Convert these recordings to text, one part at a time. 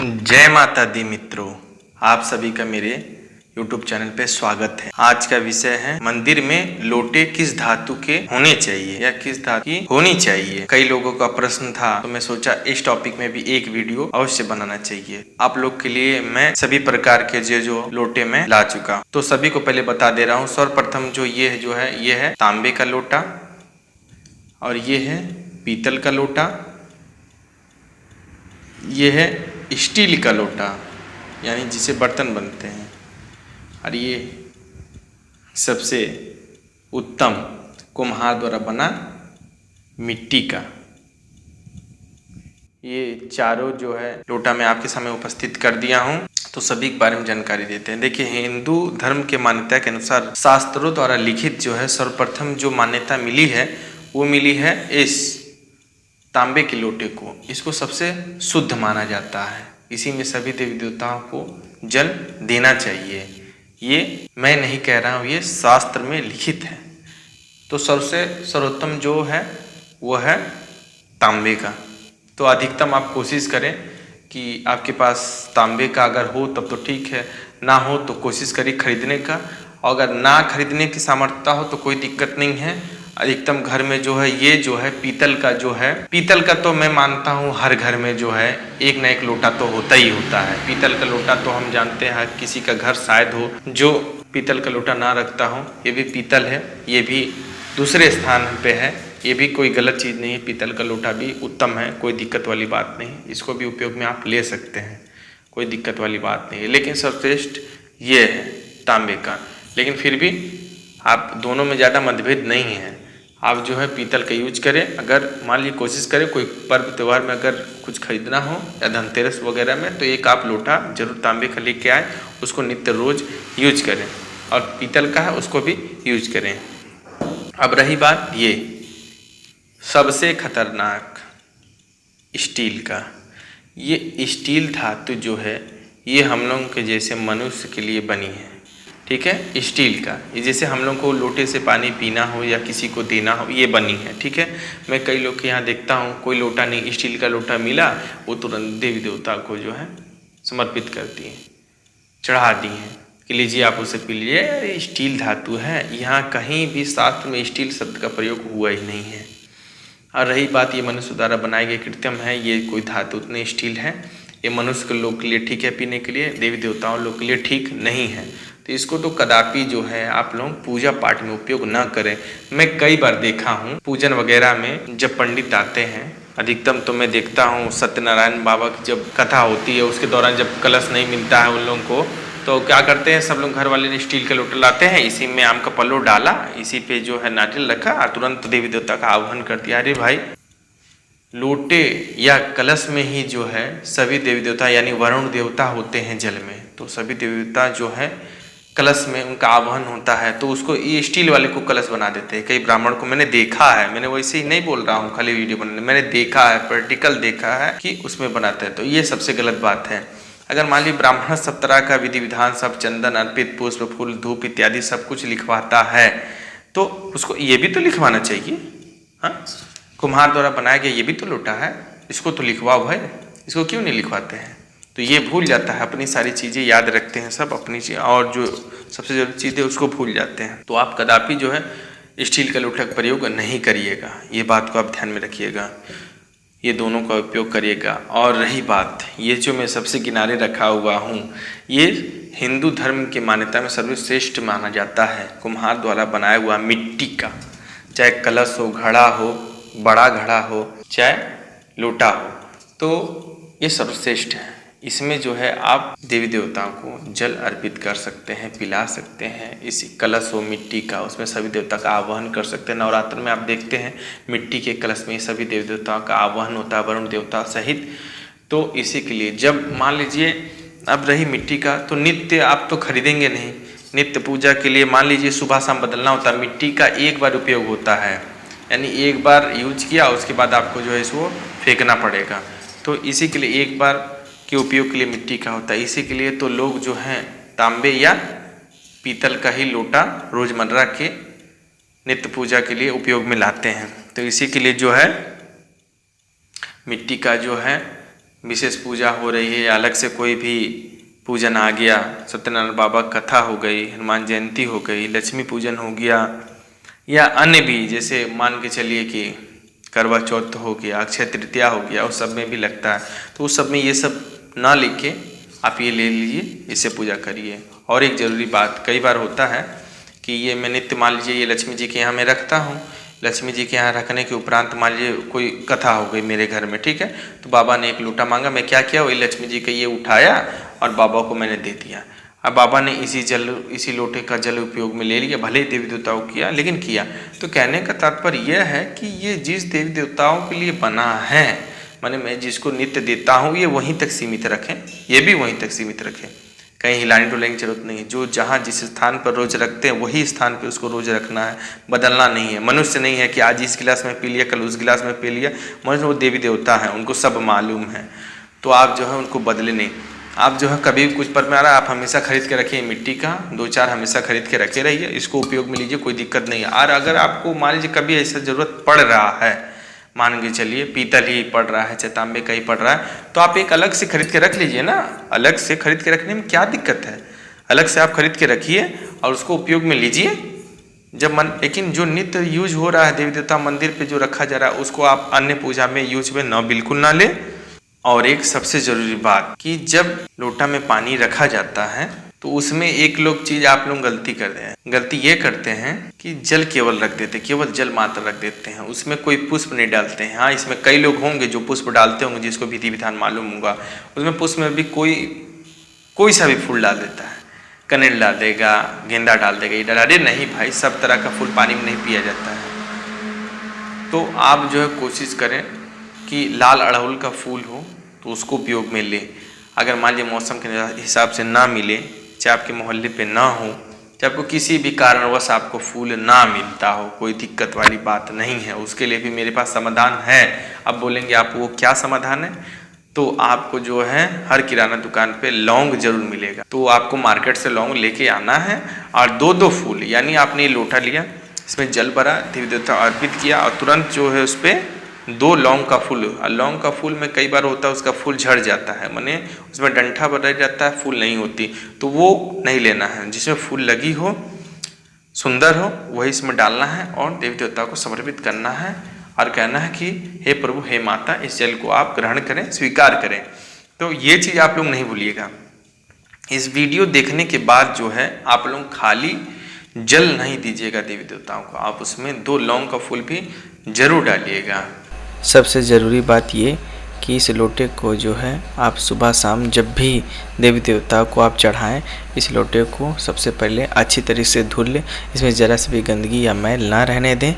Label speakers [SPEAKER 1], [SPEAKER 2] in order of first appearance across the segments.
[SPEAKER 1] जय माता दी मित्रों, आप सभी का मेरे YouTube चैनल पे स्वागत है। आज का विषय है मंदिर में लोटे किस धातु के होने चाहिए या किस धातु की होनी चाहिए। कई लोगों का प्रश्न था, तो मैं सोचा इस टॉपिक में भी एक वीडियो अवश्य बनाना चाहिए। आप लोग के लिए मैं सभी प्रकार के जो लोटे में ला चुका, तो सभी को पहले बता दे रहा हूँ। सर्वप्रथम ये है तांबे का लोटा, और ये है पीतल का लोटा, ये है स्टील का लोटा यानी जिसे बर्तन बनते हैं, और ये सबसे उत्तम कुम्हार द्वारा बना मिट्टी का। ये चारों जो है लोटा मैं आपके सामने उपस्थित कर दिया हूँ। तो सभी के बारे में जानकारी देते हैं। देखिए, हिंदू धर्म के मान्यता के अनुसार शास्त्रों द्वारा लिखित जो है सर्वप्रथम जो मान्यता मिली है वो मिली है इस तांबे के लोटे को। इसको सबसे शुद्ध माना जाता है। इसी में सभी देवी देवताओं को जल देना चाहिए। ये मैं नहीं कह रहा हूँ, ये शास्त्र में लिखित है। तो सबसे सर्वोत्तम जो है वो है तांबे का। तो अधिकतम आप कोशिश करें कि आपके पास तांबे का अगर हो तब तो ठीक है, ना हो तो कोशिश करिए खरीदने का। और अगर ना खरीदने की सामर्थ्यता हो तो कोई दिक्कत नहीं है। अधिकतम घर में जो है ये जो है पीतल का तो मैं मानता हूँ हर घर में जो है एक ना एक लोटा तो होता ही होता है। पीतल का लोटा तो हम जानते हैं किसी का घर शायद हो जो पीतल का लोटा ना रखता हो। ये भी पीतल है, ये भी दूसरे स्थान पे है, ये भी कोई गलत चीज़ नहीं है। पीतल का लोटा भी उत्तम है, कोई दिक्कत वाली बात नहीं। इसको भी उपयोग में आप ले सकते हैं, कोई दिक्कत वाली बात नहीं है। लेकिन सर्वश्रेष्ठ ये है तांबे का। लेकिन फिर भी आप दोनों में ज़्यादा मतभेद नहीं है। आप जो है पीतल का यूज करें। अगर मान लीजिए कोशिश करें कोई पर्व त्यौहार में अगर कुछ खरीदना हो या धनतेरस वगैरह में, तो एक आप लोटा जरूर तांबे का लेके आए, उसको नित्य रोज यूज करें। और पीतल का है उसको भी यूज करें। अब रही बात ये सबसे खतरनाक स्टील का। ये स्टील धातु जो है ये हम लोगों के जैसे मनुष्य के लिए बनी है, ठीक है। स्टील का ये जैसे हम लोग को लोटे से पानी पीना हो या किसी को देना हो, ये बनी है, ठीक है। मैं कई लोग के यहाँ देखता हूँ कोई लोटा नहीं, स्टील का लोटा मिला वो तुरंत देवी देवता को जो है समर्पित कर दिए, चढ़ा दिए कि लीजिए आप उसे पी लीजिए। अरे स्टील धातु है, यहाँ कहीं भी शास्त्र में स्टील शब्द का प्रयोग हुआ ही नहीं है। और रही बात ये मनुष्य द्वारा बनाए गए कृत्रिम है, ये कोई धातु नहीं स्टील है। ये मनुष्य के लोग के लिए ठीक है पीने के लिए, देवी देवताओं लोग के लिए ठीक नहीं है। तो इसको तो कदापि जो है आप लोग पूजा पाठ में उपयोग ना करें। मैं कई बार देखा हूँ पूजन वगैरह में जब पंडित आते हैं, अधिकतम तो मैं देखता हूँ सत्यनारायण बाबा की जब कथा होती है उसके दौरान जब कलश नहीं मिलता है उन लोगों को, तो क्या करते हैं सब लोग घर वाले ने स्टील का लोटा लाते हैं, इसी में आम का पल्लो डाला, इसी पे जो है नारियल रखा और तुरंत देवी देवता का आह्वान कर दिया। अरे भाई, लोटे या कलश में ही जो है सभी देवी देवता यानी वरुण देवता होते हैं जल में, तो सभी देवी देवता जो है कलश में उनका आह्वान होता है। तो उसको ये स्टील वाले को कलश बना देते हैं। कई ब्राह्मण को मैंने देखा है, मैंने वैसे ही नहीं बोल रहा हूँ खाली वीडियो बनाने, मैंने देखा है, प्रैक्टिकल देखा है कि उसमें बनाते हैं। तो ये सबसे गलत बात है। अगर मान ली ब्राह्मण सब तरह का विधि विधान सब चंदन अर्पित पुष्प फूल धूप इत्यादि सब कुछ लिखवाता है, तो उसको ये भी तो लिखवाना चाहिए। हाँ, कुम्हार द्वारा बनाया गया ये भी तो लोटा है, इसको तो लिखवाओ भाई, इसको क्यों नहीं लिखवाते हैं। तो ये भूल जाता है, अपनी सारी चीज़ें याद रखते हैं सब अपनी चीज़, और जो सबसे जरूरी चीज़ है उसको भूल जाते हैं। तो आप कदापि जो है स्टील का लोटा का प्रयोग नहीं करिएगा, ये बात को आप ध्यान में रखिएगा, ये दोनों का उपयोग करिएगा। और रही बात ये जो मैं सबसे किनारे रखा हुआ हूँ, ये हिंदू धर्म की मान्यता में सर्वश्रेष्ठ माना जाता है कुम्हार द्वारा बनाया हुआ मिट्टी का, चाहे कलश हो, घड़ा हो, बड़ा घड़ा हो, चाहे लोटा हो, तो ये सर्वश्रेष्ठ है। इसमें जो है आप देवी देवताओं को जल अर्पित कर सकते हैं, पिला सकते हैं। इसी कलश हो मिट्टी का, उसमें सभी देवता का आह्वान कर सकते हैं। नवरात्र में आप देखते हैं मिट्टी के कलश में सभी देवी देवताओं का आह्वान होता है, वरुण देवता सहित। तो इसी के लिए जब मान लीजिए अब रही मिट्टी का, तो नित्य आप तो खरीदेंगे नहीं, नित्य पूजा के लिए मान लीजिए सुबह शाम बदलना होता है। मिट्टी का एक बार उपयोग होता है, यानी एक बार यूज किया उसके बाद आपको जो है इसको फेंकना पड़ेगा। तो इसी के लिए एक बार के उपयोग के लिए मिट्टी का होता है। इसी के लिए तो लोग जो हैं तांबे या पीतल का ही लोटा रोजमर्रा के नित्य पूजा के लिए उपयोग में लाते हैं। तो इसी के लिए जो है मिट्टी का जो है विशेष पूजा हो रही है, अलग से कोई भी पूजन आ गया, सत्यनारायण बाबा कथा हो गई, हनुमान जयंती हो गई, लक्ष्मी पूजन हो गया, या अन्य भी जैसे मान के चलिए कि करवा चौथ हो गया, अक्षय तृतीया हो गया, उस सब में भी लगता है। तो उस सब में ये सब ना लिख के आप ये ले लीजिए, इससे पूजा करिए। और एक ज़रूरी बात, कई बार होता है कि ये मैं नित्य मान लीजिए ये लक्ष्मी जी के यहाँ मैं रखता हूँ, लक्ष्मी जी के यहाँ रखने के उपरांत मान लीजिए कोई कथा हो गई मेरे घर में, ठीक है, तो बाबा ने एक लोटा मांगा, मैं क्या किया, वही लक्ष्मी जी का ये उठाया और बाबा को मैंने दे दिया। अब बाबा ने इसी लोटे का जल उपयोग में ले लिया, भले ही देवी देवताओं किया, लेकिन किया। तो कहने का तात्पर्य यह है कि ये जिस देवी देवताओं के लिए बना है, माने मैं जिसको नित्य देता हूँ, ये वहीं तक सीमित रखें, ये भी वहीं तक सीमित रखें, कहीं हिलाने डुलाने की जरूरत नहीं है। जो जहाँ जिस स्थान पर रोज रखते हैं वही स्थान पे उसको रोज रखना है, बदलना नहीं है। मनुष्य नहीं है कि आज इस गिलास में पी लिया, कल उस गिलास में पी लिया। मनुष्य वो देवी देवता है, उनको सब मालूम है, तो आप जो है उनको बदले नहीं। आप जो है कभी भी कुछ पर में आ रहा है, आप हमेशा खरीद के रखिए, मिट्टी का 2-4 हमेशा खरीद के रखे रहिए, इसको उपयोग में लीजिए, कोई दिक्कत नहीं है। और अगर आपको मान लीजिए कभी ऐसा ज़रूरत पड़ रहा है, मान के चलिए पीतल ही पड़ रहा है, चाहे तांबे का ही पड़ रहा है, तो आप एक अलग से खरीद के रख लीजिए ना। अलग से खरीद के रखने में क्या दिक्कत है, अलग से आप खरीद के रखिए और उसको उपयोग में लीजिए जब मन। लेकिन जो नित्य यूज हो रहा है देवी देवता मंदिर पे जो रखा जा रहा है, उसको आप अन्य पूजा में यूज में ना, बिल्कुल ना ले। और एक सबसे जरूरी बात कि जब लोटा में पानी रखा जाता है तो उसमें एक लोग चीज आप लोग गलती करते हैं, गलती ये करते हैं कि जल केवल रख देते, केवल जल मात्र रख देते हैं, उसमें कोई पुष्प नहीं डालते हैं। हाँ, इसमें कई लोग होंगे जो पुष्प डालते होंगे, जिसको विधि विधान मालूम होगा, उसमें पुष्प में भी कोई सा भी फूल डाल देता है, कनेर डाल देगा, गेंदा डाल देगा, ये डाल। अरे नहीं भाई, सब तरह का फूल पानी में नहीं पिया जाता है। तो आप जो है कोशिश करें कि लाल अड़हुल का फूल हो तो उसको उपयोग में ले। अगर मान लीजिए मौसम के हिसाब से ना मिले, चाहे आपके मोहल्ले पे ना हो, चाहे आपको किसी भी कारणवश आपको फूल ना मिलता हो, कोई दिक्कत वाली बात नहीं है, उसके लिए भी मेरे पास समाधान है। अब बोलेंगे आप वो क्या समाधान है, तो आपको जो है हर किराना दुकान पे लौंग जरूर मिलेगा। तो आपको मार्केट से लौंग लेके आना है और 2-2 फूल, यानी आपने ये लोटा लिया, इसमें जल भरा, देवी देवता अर्पित किया और तुरंत जो है उस पर 2 लौंग का फूल। लौंग का फूल में कई बार होता है उसका फूल झड़ जाता है, माने उसमें डंठा बन जाता है, फूल नहीं होती, तो वो नहीं लेना है। जिसमें फूल लगी हो, सुंदर हो, वही इसमें डालना है और देवी देवता को समर्पित करना है और कहना है कि हे प्रभु, हे माता, इस जल को आप ग्रहण करें, स्वीकार करें। तो ये चीज़ आप लोग नहीं भूलिएगा। इस वीडियो देखने के बाद जो है आप लोग खाली जल नहीं दीजिएगा देवी देवताओं को, आप उसमें 2 लौंग का फूल भी जरूर डालिएगा।
[SPEAKER 2] सबसे ज़रूरी बात ये कि इस लोटे को जो है आप सुबह शाम जब भी देवी देवता को आप चढ़ाएं, इस लोटे को सबसे पहले अच्छी तरीके से धुल लें, इसमें ज़रा सी भी गंदगी या मैल ना रहने दें,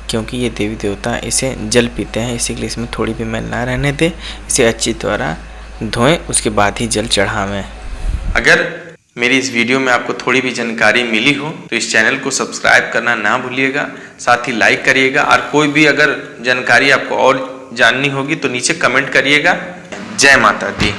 [SPEAKER 2] क्योंकि ये देवी देवता इसे जल पीते हैं, इसी के लिए इसमें थोड़ी भी मैल ना रहने दें। इसे अच्छी तरह धोएं, उसके बाद ही जल चढ़ावें।
[SPEAKER 1] अगर मेरी इस वीडियो में आपको थोड़ी भी जानकारी मिली हो तो इस चैनल को सब्सक्राइब करना ना भूलिएगा, साथ ही लाइक करिएगा, और कोई भी अगर जानकारी आपको और जाननी होगी तो नीचे कमेंट करिएगा। जय माता दी।